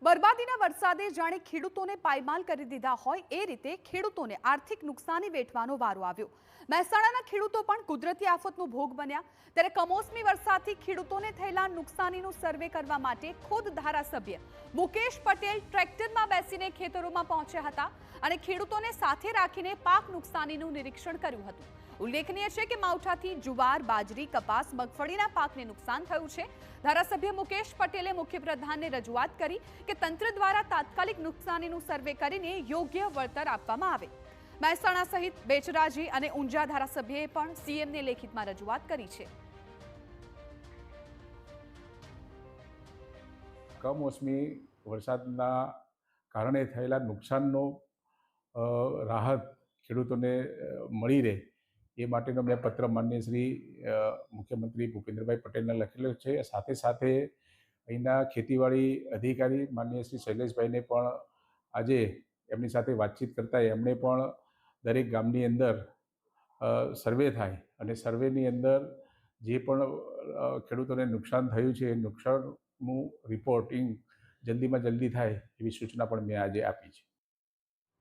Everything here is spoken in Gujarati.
બરબાદીના વરસાદે જાણે ખેડૂતોને પાયમાલ કરી દીધા હોય એ રીતે ખેડૂતોને આર્થિક નુકસાની વેઠવાનો વારો આવ્યો। મહેસાણાના ખેડૂતો પણ કુદરતી આફતનો ભોગ બન્યા। ત્યારે કમોસમી વરસાદથી ખેડૂતોને થયેલા નુકસાનીનું સર્વે કરવા માટે ખુદ ધારાસભ્ય મુકેશ પટેલ ટ્રેક્ટરમાં બેસીને ખેતરોમાં પહોંચ્યા હતા અને ખેડૂતોને સાથે રાખીને પાક નુકસાનીનું નિરીક્ષણ કર્યું હતું। ઉલ્લેખનીય છે કે માવઠાથી જુવાર, બાજરી, કપાસ, મગફળીના પાકને નુકસાન થયું છે। ધારાસભ્ય મુકેશ પટેલે મુખ્યપ્રધાનને રજૂઆત કરી કે તંત્ર દ્વારા તાત્કાલિક નુકસાનીનું સર્વે કરીને યોગ્ય વળતર આપવામાં આવે। મહેસાણા સહિત બેચરાજી અને ઊંઝા ધારાસભ્યએ પણ સીએમને લેખિતમાં રજૂઆત કરી છે। કમોસમી વરસાદના કારણે થયેલા નુકસાનનો રાહત ખેડૂતોને મળી રહે એ માટેનો મેં પત્ર માનનીય શ્રી મુખ્યમંત્રી ભૂપેન્દ્રભાઈ પટેલને લખેલો છે। સાથે સાથે અહીંના ખેતીવાડી અધિકારી માનનીય શ્રી શૈલેષભાઈને પણ આજે એમની સાથે વાતચીત કરતા એમણે પણ દરેક ગામની અંદર સર્વે થાય અને સર્વેની અંદર જે પણ ખેડૂતોને નુકસાન થયું છે એ નુકસાનનું રિપોર્ટિંગ જલ્દીમાં જલ્દી થાય એવી સૂચના પણ મેં આજે આપી છે।